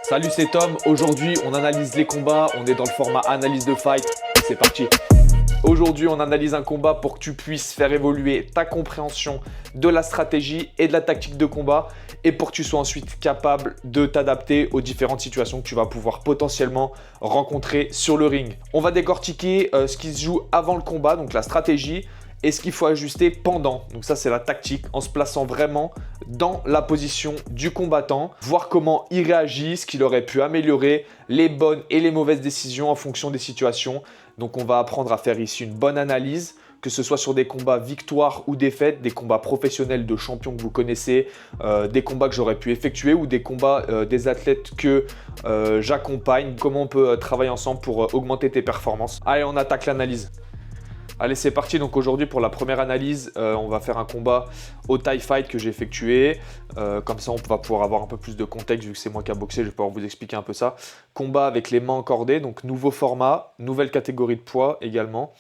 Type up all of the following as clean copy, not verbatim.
Salut, c'est Tom. Aujourd'hui, on analyse les combats. On est dans le format analyse de fight. C'est parti. Aujourd'hui, on analyse un combat pour que tu puisses faire évoluer ta compréhension de la stratégie et de la tactique de combat et pour que tu sois ensuite capable de t'adapter aux différentes situations que tu vas pouvoir potentiellement rencontrer sur le ring. On va décortiquer ce qui se joue avant le combat, donc la stratégie, et ce qu'il faut ajuster pendant. Donc ça, c'est la tactique, en se plaçant vraiment dans la position du combattant, voir comment il réagit, ce qu'il aurait pu améliorer, les bonnes et les mauvaises décisions en fonction des situations. Donc on va apprendre à faire ici une bonne analyse, que ce soit sur des combats victoires ou défaites, des combats professionnels de champions que vous connaissez, des combats que j'aurais pu effectuer ou des combats des athlètes que j'accompagne, comment on peut travailler ensemble pour augmenter tes performances. Allez, on attaque l'analyse. Allez, c'est parti. Donc aujourd'hui, pour la première analyse, on va faire un combat au Thai Fight que j'ai effectué. Comme ça, on va pouvoir avoir un peu plus de contexte vu que c'est moi qui a boxé. Je vais pouvoir vous expliquer un peu ça. Combat avec les mains encordées, donc nouveau format, nouvelle catégorie de poids également.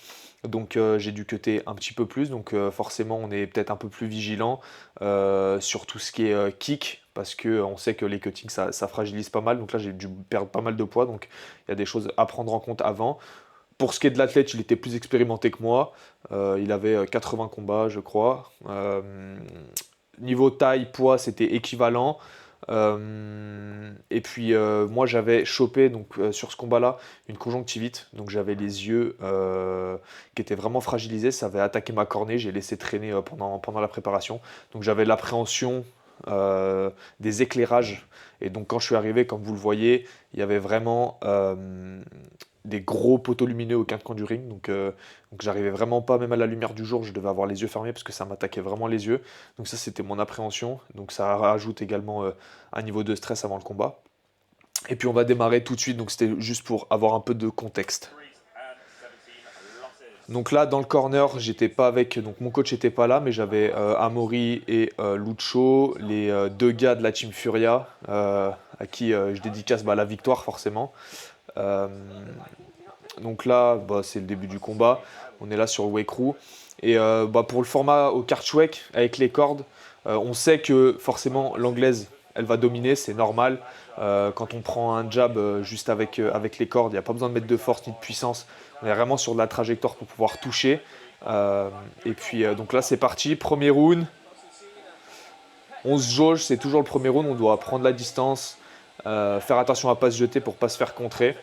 Donc j'ai dû cutter un petit peu plus. Donc forcément, on est peut-être un peu plus vigilant sur tout ce qui est kick. Parce qu'on sait que les cuttings, ça fragilise pas mal. Donc là, j'ai dû perdre pas mal de poids. Donc il y a des choses à prendre en compte avant. Pour ce qui est de l'athlète, il était plus expérimenté que moi. Il avait 80 combats, je crois. Niveau taille, poids, c'était équivalent. Et puis moi, j'avais chopé donc, sur ce combat-là une conjonctivite. Donc j'avais les yeux qui étaient vraiment fragilisés. Ça avait attaqué ma cornée. J'ai laissé traîner pendant la préparation. Donc j'avais l'appréhension des éclairages. Et donc quand je suis arrivé, comme vous le voyez, il y avait vraiment des gros poteaux lumineux au quinquant du ring, donc j'arrivais vraiment pas, même à la lumière du jour, je devais avoir les yeux fermés parce que ça m'attaquait vraiment les yeux. Donc ça, c'était mon appréhension, donc ça rajoute également un niveau de stress avant le combat. Et puis on va démarrer tout de suite, donc c'était juste pour avoir un peu de contexte. Donc là, dans le corner, j'étais pas avec, donc mon coach n'était pas là, mais j'avais Amaury et Lucho, les deux gars de la Team Furia, à qui je dédicace la victoire forcément. Donc là, c'est le début du combat. On est là sur Wekru. Et pour le format au Karchwek, avec les cordes, on sait que forcément l'anglaise, elle va dominer, c'est normal. Quand on prend un jab juste avec les cordes, il n'y a pas besoin de mettre de force ni de puissance. On est vraiment sur de la trajectoire pour pouvoir toucher. Et puis donc là, c'est parti. Premier round. On se jauge, c'est toujours le premier round. On doit prendre la distance, faire attention à ne pas se jeter pour ne pas se faire contrer.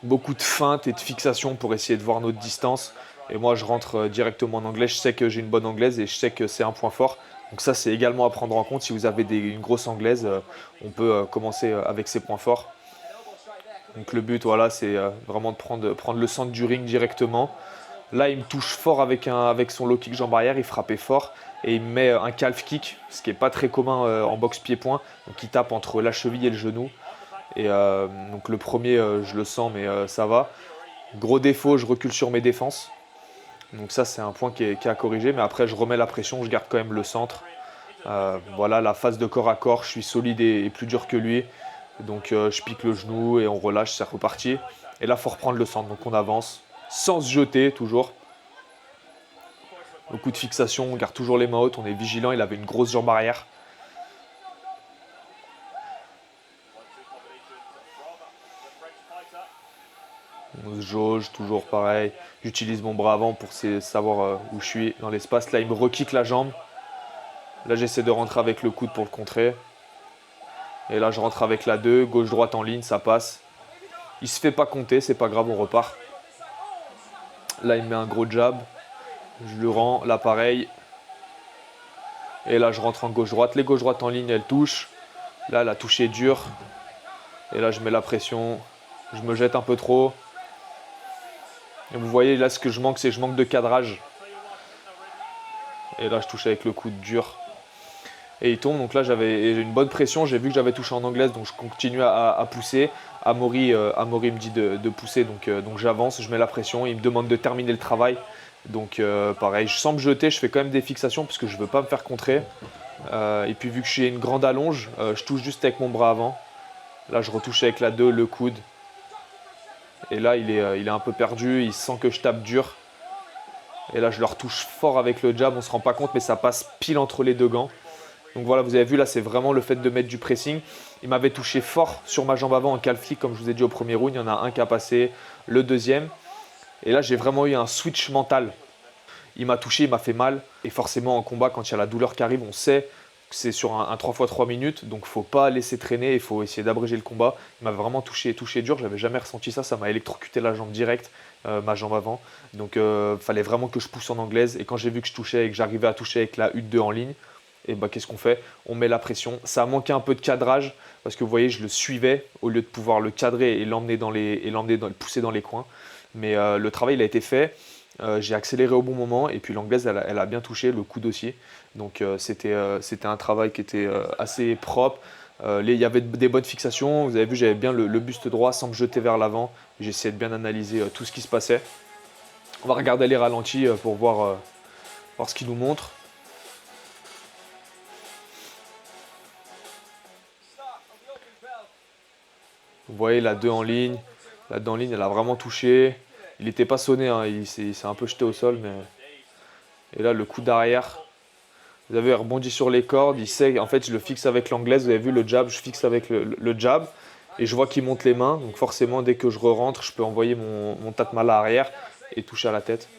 Beaucoup de feintes et de fixations pour essayer de voir notre distance. Et moi, je rentre directement en anglais. Je sais que j'ai une bonne anglaise et je sais que c'est un point fort. Donc ça, c'est également à prendre en compte. Si vous avez une grosse anglaise, on peut commencer avec ses points forts. Donc le but, voilà, c'est vraiment de prendre le centre du ring directement. Là, il me touche fort avec son low kick jambe arrière. Il frappait fort et il me met un calf kick, ce qui n'est pas très commun en boxe pied-point. Donc il tape entre la cheville et le genou. Et donc le premier, je le sens, mais ça va. Gros défaut, je recule sur mes défenses. Donc ça, c'est un point qui est à corriger. Mais après, je remets la pression, je garde quand même le centre. Voilà, la phase de corps à corps, je suis solide et plus dur que lui. Donc je pique le genou et on relâche, c'est reparti. Et là, il faut reprendre le centre. Donc on avance, sans se jeter toujours. Beaucoup de fixation, on garde toujours les mains hautes, on est vigilant. Il avait une grosse jambe arrière. On se jauge, toujours pareil. J'utilise mon bras avant pour savoir où je suis dans l'espace. Là, il me rekick la jambe. Là, j'essaie de rentrer avec le coude pour le contrer. Et là, je rentre avec la 2, gauche-droite en ligne, ça passe. Il se fait pas compter, c'est pas grave, on repart. Là, il me met un gros jab. Je le rends, là, pareil. Et là, je rentre en gauche-droite. Les gauche-droite en ligne, elles touchent. Là, la touche est dure. Et là, je mets la pression. Je me jette un peu trop. Et vous voyez, là, ce que je manque, c'est que je manque de cadrage. Et là, je touche avec le coude dur. Et il tombe. Donc là, j'ai une bonne pression. J'ai vu que j'avais touché en anglaise, donc je continue à pousser. Amaury me dit de pousser, donc j'avance, je mets la pression. Il me demande de terminer le travail. Donc pareil, sans me jeter, je fais quand même des fixations parce que je ne veux pas me faire contrer. Et puis vu que j'ai une grande allonge, je touche juste avec mon bras avant. Là, je retouche avec la 2, le coude. Et là, il est un peu perdu, il sent que je tape dur. Et là, je le retouche fort avec le jab, on ne se rend pas compte, mais ça passe pile entre les deux gants. Donc voilà, vous avez vu là, c'est vraiment le fait de mettre du pressing. Il m'avait touché fort sur ma jambe avant en calf kick, comme je vous ai dit au premier round. Il y en a un qui a passé, le deuxième. Et là, j'ai vraiment eu un switch mental. Il m'a touché, il m'a fait mal. Et forcément, en combat, quand il y a la douleur qui arrive, on sait que c'est sur un 3x3 minutes. Donc, il ne faut pas laisser traîner, il faut essayer d'abréger le combat. Il m'a vraiment touché dur. Je n'avais jamais ressenti ça. Ça m'a électrocuté la jambe directe, ma jambe avant. Donc, il fallait vraiment que je pousse en anglaise. Et quand j'ai vu que je touchais et que j'arrivais à toucher avec la U2 en ligne, et bah, qu'est-ce qu'on fait? On met la pression. Ça a manqué un peu de cadrage parce que vous voyez, je le suivais au lieu de pouvoir le cadrer et le pousser dans les coins. Mais le travail il a été fait. J'ai accéléré au bon moment et puis l'anglaise elle a bien touché, le coude aussi. Donc c'était un travail qui était assez propre. Il y avait des bonnes fixations. Vous avez vu, j'avais bien le buste droit sans me jeter vers l'avant. J'ai essayé de bien analyser tout ce qui se passait. On va regarder les ralentis pour voir ce qu'il nous montre. Vous voyez la 2 en ligne. La 2 en ligne, elle a vraiment touché. Il n'était pas sonné, hein. Il s'est un peu jeté au sol. Mais... Et là, le coup d'arrière. Vous avez rebondi sur les cordes. Il sait, en fait, je le fixe avec l'anglaise. Vous avez vu le jab, je fixe avec le jab. Et je vois qu'il monte les mains. Donc forcément, dès que je re-rentre, je peux envoyer mon tatmala arrière et toucher à la tête.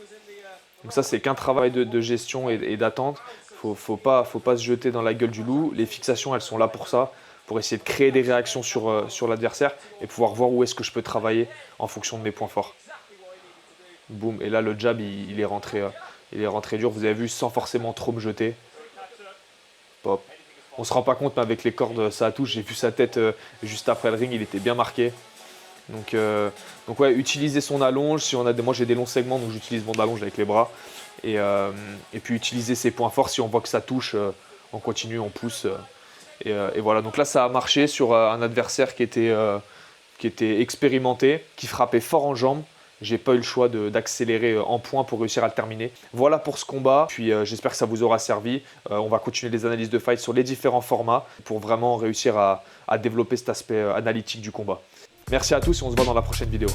Donc ça, c'est qu'un travail de gestion et d'attente. Faut pas se jeter dans la gueule du loup. Les fixations, elles sont là pour ça, pour essayer de créer des réactions sur l'adversaire et pouvoir voir où est-ce que je peux travailler en fonction de mes points forts. Boum. Et là, le jab, il est rentré dur. Vous avez vu, sans forcément trop me jeter. Pop. On ne se rend pas compte, mais avec les cordes, ça touche. J'ai vu sa tête juste après le ring, il était bien marqué. Donc ouais, utiliser son allonge. Si moi, j'ai des longs segments, donc j'utilise mon allonge avec les bras. Et puis utiliser ses points forts. Si on voit que ça touche, on continue, on pousse. Et voilà, donc là, ça a marché sur un adversaire qui était expérimenté, qui frappait fort en jambes. J'ai pas eu le choix d'accélérer en points pour réussir à le terminer. Voilà pour ce combat. Puis j'espère que ça vous aura servi. On va continuer les analyses de fight sur les différents formats pour vraiment réussir à développer cet aspect analytique du combat. Merci à tous et on se voit dans la prochaine vidéo.